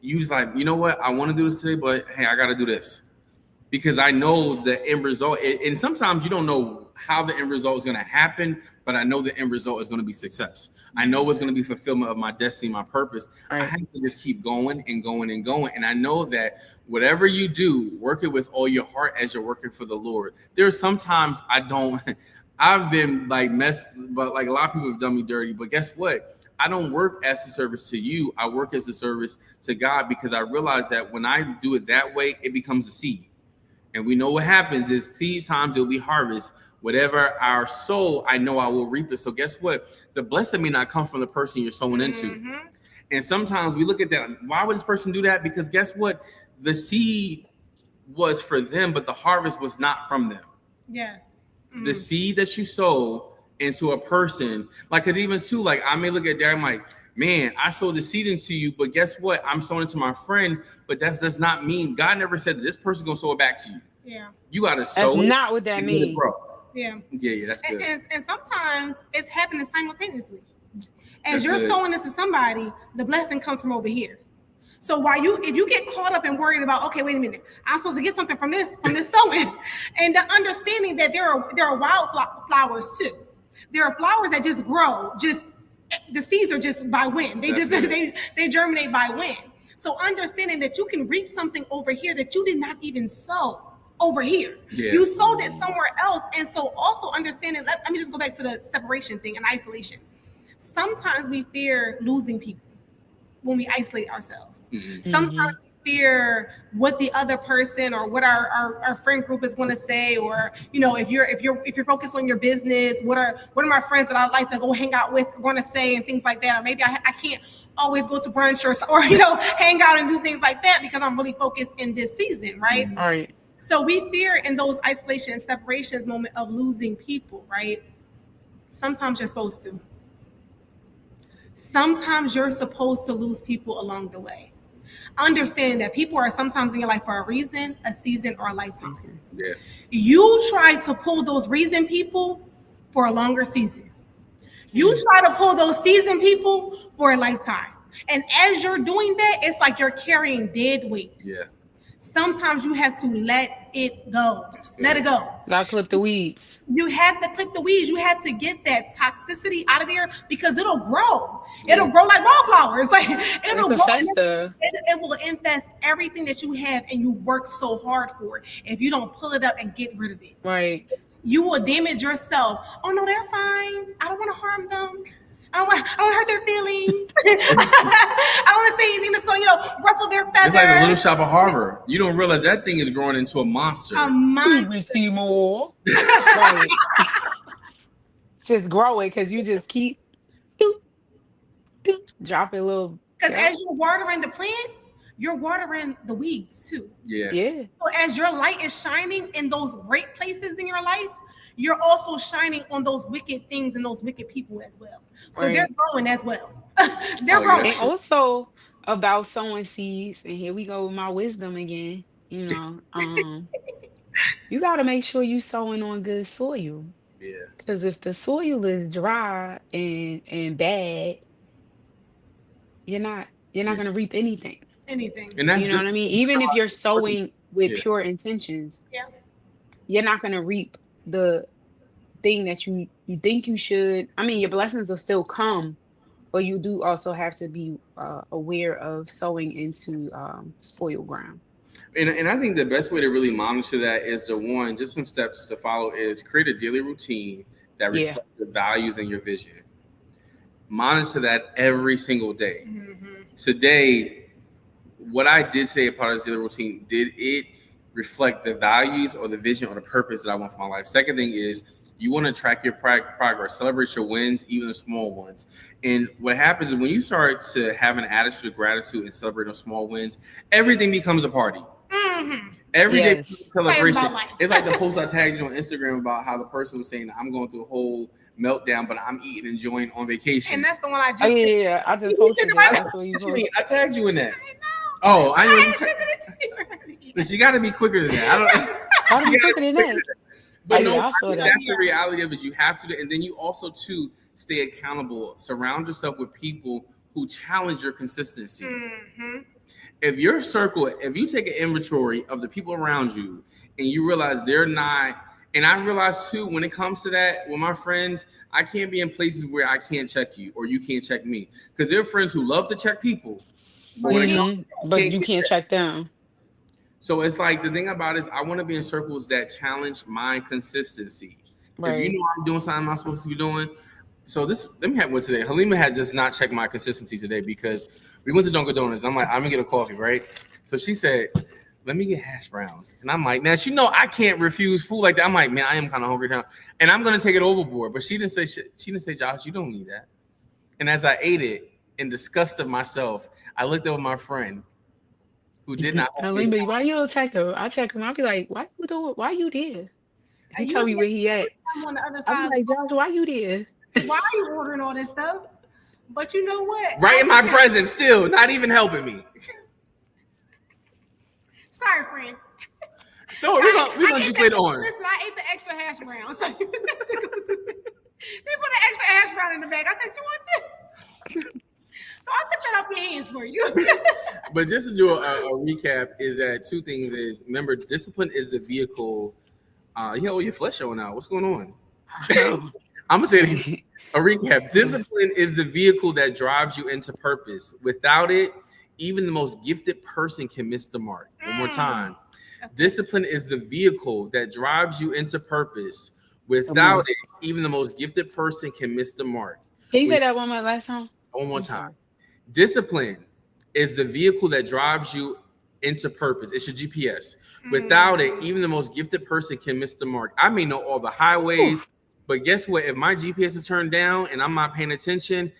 you just like, you know what? I want to do this today, but hey, I got to do this. Because I know the end result, and sometimes you don't know how the end result is going to happen, but I know the end result is going to be success. I know it's going to be fulfillment of my destiny, my purpose. Right. I have to just keep going and going and going. And I know that whatever you do, work it with all your heart as you're working for the Lord. There are sometimes I've been like messed, but like a lot of people have done me dirty. But guess what? I don't work as a service to you. I work as a service to God because I realize that when I do it that way, it becomes a seed. And we know what happens is seed times it will be harvest. Whatever our sow, I know I will reap it. So guess what? The blessing may not come from the person you're sowing into. And sometimes we look at that. Why would this person do that? Because guess what? The seed was for them, but the harvest was not from them. Yes. Mm-hmm. The seed that you sow into a person, like, because even too, like, I may look at Daria, I'm like, man, I sowed the seed into you, but guess what? I'm sowing it to my friend, but that does not mean God never said that this person's gonna sow it back to you. Yeah. You gotta sow. That's not what that means. Yeah. Yeah, that's good. And sometimes it's happening simultaneously. As That's you're good. sowing into somebody, the blessing comes from over here. So if you get caught up and worried about, okay, wait a minute, I'm supposed to get something from this sowing, and the understanding that there are wild flowers too. There are flowers that just grow, the seeds are just by wind. They they germinate by wind. So understanding that you can reap something over here that you did not even sow over here. Yeah. You sowed it somewhere else. And so also understanding, let me just go back to the separation thing and isolation. Sometimes we fear losing people when we isolate ourselves. Mm-hmm. Sometimes we fear what the other person or what our friend group is going to say, or if you're focused on your business, what are my friends that I like to go hang out with going to say, and things like that. Or maybe I can't always go to brunch or hang out and do things like that because I'm really focused in this season, right? All right. So we fear in those isolation and separations moment of losing people, right? Sometimes you're supposed to. Sometimes you're supposed to lose people along the way. Understand that people are sometimes in your life for a reason, a season, or a lifetime. Yeah. You try to pull those reason people for a longer season. You try to pull those season people for a lifetime. And as you're doing that, it's like you're carrying dead weight. Yeah. Sometimes you have to let it go. Let it go. Gotta clip the weeds. You have to clip the weeds. You have to get that toxicity out of there because it'll grow. It'll grow like wildflowers. Like it'll grow. It will infest everything that you have and you work so hard for. If you don't pull it up and get rid of it, right, you will damage yourself. Oh no, they're fine. I don't want to harm them. I don't want to hurt their feelings. I don't want to say anything that's going to, ruffle their feathers. It's like a little shop of Harbor. You don't realize that thing is growing into a monster. A monster. We see more. Right. It's just growing because you just keep dropping a little. Because as you're watering the plant, you're watering the weeds too. Yeah. Yeah. So as your light is shining in those great places in your life, you're also shining on those wicked things and those wicked people as well. So they're growing as well. They're growing. And also about sowing seeds, and here we go with my wisdom again. You got to make sure you sowing on good soil. Yeah. Because if the soil is dry and bad, you're not going to reap anything. And that's what I mean? Even if you're sowing with pure intentions, you're not going to reap the thing that you think you should. I mean, your blessings will still come, but you do also have to be aware of sowing into spoiled ground. And I think the best way to really monitor that is just some steps to follow is create a daily routine that reflects your values and your vision. Monitor that every single day. Mm-hmm. Today, what I did say a part of this daily routine, did it reflect the values or the vision or the purpose that I want for my life? Second thing is you want to track your progress, celebrate your wins, even the small ones. And what happens is when you start to have an attitude of gratitude and celebrate those small wins, everything becomes a party. Mm-hmm. Every day celebration. It's like the post I tagged you on Instagram about how the person was saying, I'm going through a whole meltdown, but I'm eating, enjoying on vacation. And that's the one I just yeah, I just posted it. I tagged you in that. Oh, I know. But you got to be quicker than that. How do you quicker than that? But that's the reality of it. You have to, and then you also to stay accountable. Surround yourself with people who challenge your consistency. Mm-hmm. If you take an inventory of the people around you, and you realize they're not, and I realize too, when it comes to that, with my friends, I can't be in places where I can't check you or you can't check me, because there are friends who love to check people, but you can't check them. So it's like the thing about it is I want to be in circles that challenge my consistency. Right. If you know I'm doing something I'm not supposed to be doing. So let me have one today. Halimah had just not checked my consistency today because we went to Dunkin' Donuts. I'm like, I'm gonna get a coffee, right? So she said, let me get hash browns. And I'm like, now I can't refuse food like that. I'm like, man, I am kind of hungry now. And I'm gonna take it overboard. But she didn't say shit. She didn't say, Josh, you don't need that. And as I ate it, in disgust of myself, I looked over my friend who did not. Halimah, why you don't check him? I check him. I'll be like, why you doing? Why you there? I He tell me usually where he at. I'm on the other I'm side. like, Josh, why you there? Why are you ordering all this stuff? But you know what? Right in my presence, still not even helping me. Sorry, friend. No, we're gonna just later on. Listen, I ate the extra hash brown. So they put an extra hash brown in the bag. I said, you want this? So I took that off your hands for you. But just to do a recap, is that two things is, remember, discipline is the vehicle. Your flesh showing out. What's going on? I'm gonna say it again. A recap. Discipline is the vehicle that drives you into purpose. Without it, even the most gifted person can miss the mark. One more time. Discipline is the vehicle that drives you into purpose. Without it, even the most gifted person can miss the mark. Can you say that one more last time? One more time. Discipline is the vehicle that drives you into purpose. It's your GPS. Without it, even the most gifted person can miss the mark. I may know all the highways, but guess what? If my GPS is turned down and I'm not paying attention,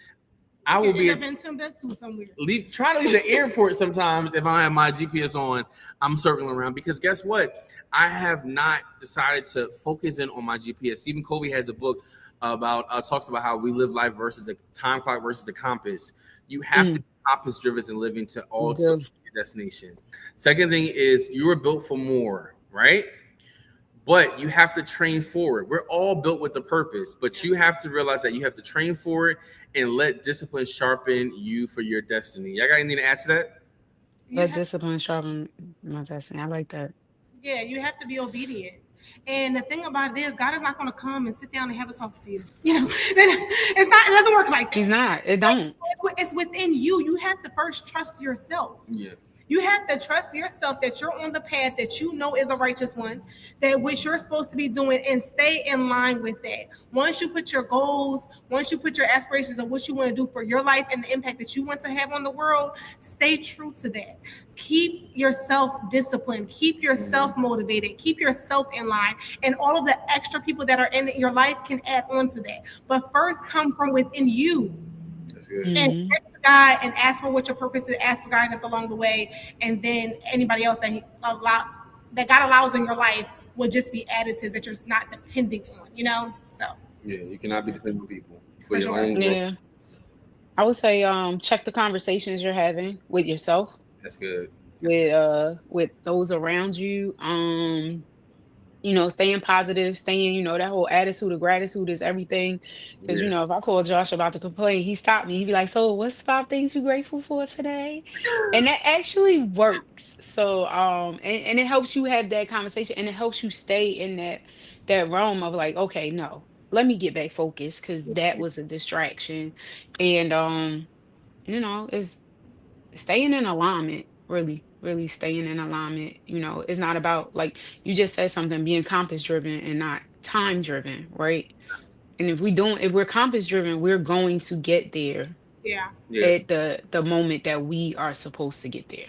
I will be in Timbuktu somewhere. Try to leave the airport sometimes. If I don't have my GPS on, I'm circling around, because guess what? I have not decided to focus in on my GPS. Stephen Covey has a book about talks about how we live life versus the time clock versus the compass. You have to be compass driven and living to your destination. Second thing is, you were built for more, right? But you have to train for it. We're all built with a purpose, but you have to realize that you have to train for it and let discipline sharpen you for your destiny. Y'all got anything to add to that? Let discipline sharpen my destiny. I like that. Yeah, you have to be obedient. And the thing about it is, God is not going to come and sit down and have a talk to you. You know, it doesn't work like that. He's not. It don't. It's within you. You have to first trust yourself. Yeah. You have to trust yourself that you're on the path that you know is a righteous one, that which you're supposed to be doing, and stay in line with that. Once you put your goals, once you put your aspirations of what you want to do for your life and the impact that you want to have on the world, stay true to that. Keep yourself disciplined, keep yourself motivated, keep yourself in line, and all of the extra people that are in your life can add on to that. But first, come from within you. And pray to God and ask for what your purpose is, ask for guidance along the way, and then anybody else that God allows in your life will just be additives that you're not depending on, you know? So yeah, you cannot be dependent on people for your own growth. Yeah. I would say check the conversations you're having with yourself. That's good. With those around you. Staying positive, that whole attitude of gratitude is everything. Because, if I call Josh about to complain, he stopped me. He'd be like, so what's 5 things you're grateful for today? And that actually works. So, and it helps you have that conversation, and it helps you stay in that realm of like, okay, no, let me get back focused, because that was a distraction. And, it's staying in alignment, really staying in alignment. It's not about, like you just said, something being compass driven and not time driven, right? And if we're compass driven, we're going to get there at the moment that we are supposed to get there.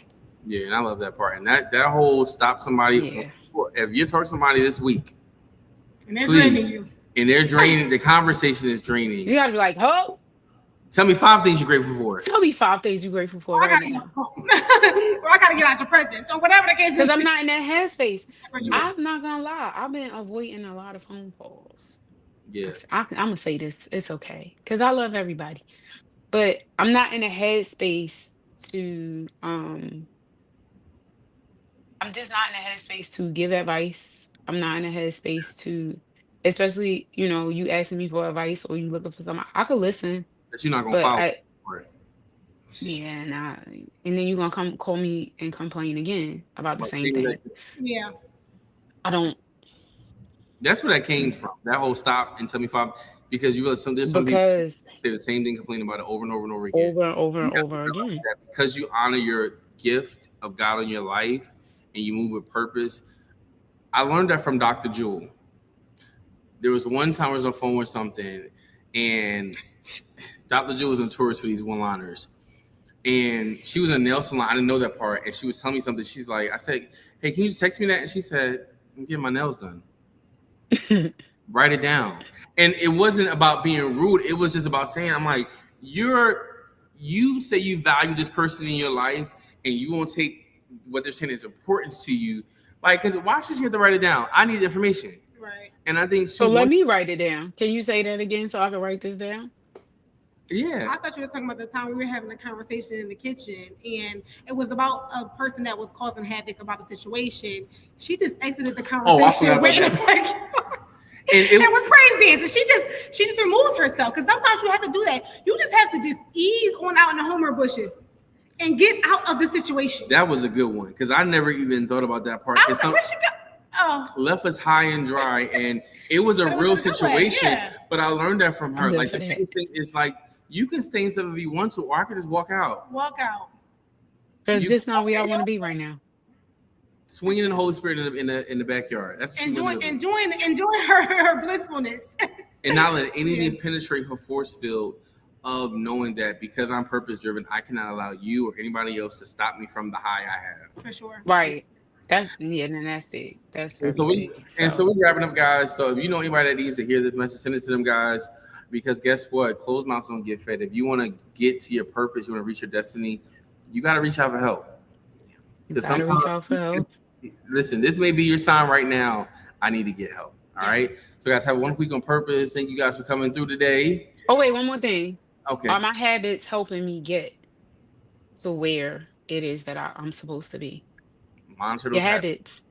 Yeah, and I love that part. And that whole stop somebody. If you talk to somebody this week, and they're draining you, and they're draining, the conversation is draining. You gotta be like, tell me 5 things you're grateful for. Tell me 5 things you're grateful for right now. Or I gotta get out your presence, or whatever the case is. Because I'm not in that headspace. I'm not gonna lie. I've been avoiding a lot of phone calls. Yes. I'm gonna say this. It's okay, because I love everybody, but I'm not in a headspace to. I'm just not in a headspace to give advice. I'm not in a headspace to, especially you asking me for advice or you looking for something. I could listen. But you're not gonna follow for it. Yeah, nah. And then you're gonna come call me and complain again about the same thing. Yeah. I don't. That's where that came from. That whole stop and tell me 5, because you realize there's some people say the same thing, complain about it over and over and over again. Over again. Because you honor your gift of God in your life and you move with purpose. I learned that from Dr. Jewel. There was one time I was on the phone with something, and Dr. Jewel was notorious for these one-liners. And she was in a nail salon. I didn't know that part. And she was telling me something. She's like, I said, hey, can you just text me that? And she said, I'm getting my nails done. Write it down. And it wasn't about being rude. It was just about saying, I'm like, you're you say you value this person in your life and you won't take what they're saying is importance to you, like, because why should you have to write it down? I need information. Right. And I think So let me write it down. Can you say that again so I can write this down? Yeah. I thought you were talking about the time we were having a conversation in the kitchen, and it was about a person that was causing havoc about the situation. She just exited the conversation. Wait, and it was praise dancing. She just removes herself, because sometimes you have to do that. You just have to just ease on out in the Homer bushes and get out of the situation. That was a good one, because I never even thought about that part. I was like, where'd she go? Oh. Left us high and dry, and it was a real situation. Yeah. But I learned that from her. Like, the biggest thing is, like, you can stay in stuff if you want to, or I could just walk out. Walk out. Because this not where y'all want to be right now. Swinging in the Holy Spirit in the backyard. That's what enjoying her blissfulness. And not let anything penetrate her force field of knowing that because I'm purpose driven, I cannot allow you or anybody else to stop me from the high I have. For sure. Right. That's big. That's so we're wrapping up, guys. So if you know anybody that needs to hear this message, send it to them, guys. Because guess what? Closed mouths don't get fed. If you want to get to your purpose, you want to reach your destiny, you got to reach out for help. Because sometimes, listen, this may be your sign right now. I need to get help. All right. So guys, have a wonderful week on purpose. Thank you guys for coming through today. Oh wait, one more thing. Okay. Are my habits helping me get to where it is that I'm supposed to be? Monitor those your habits.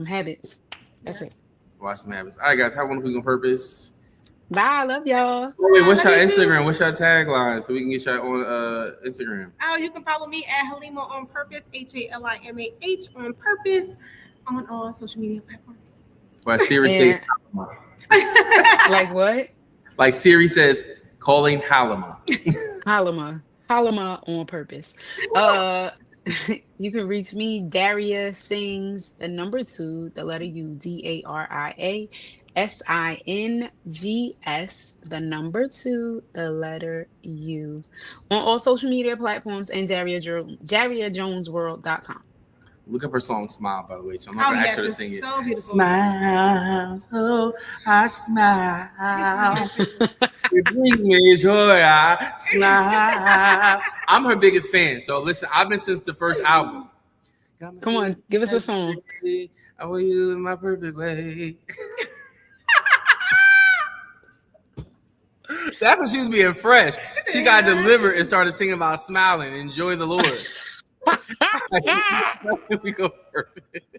Habits. That's it. Watch some habits. All right, guys. Have a wonderful week on purpose. Bye. I love y'all. Wait, what's your Instagram? What's your tagline so we can get you on Instagram? Oh, you can follow me at Halimah on purpose, HALIMAH on purpose on all social media platforms. Well, Siri says like what? Like Siri says, calling Halimah. Halimah on purpose. You can reach me, Daria Sings, the number 2, the letter U, DARIA SINGS, the number 2, the letter U, on all social media platforms, and DariaJonesWorld.com. Look up her song "Smile," by the way. So I'm not gonna ask her to sing it. So beautiful. Smile, so I smile. It brings me joy. I smile. I'm her biggest fan. So listen, I've been since the first album. Come on, give us a song. I want you in my perfect way. That's when she was being fresh. She got delivered and started singing about smiling. Enjoy the Lord. We go perfect.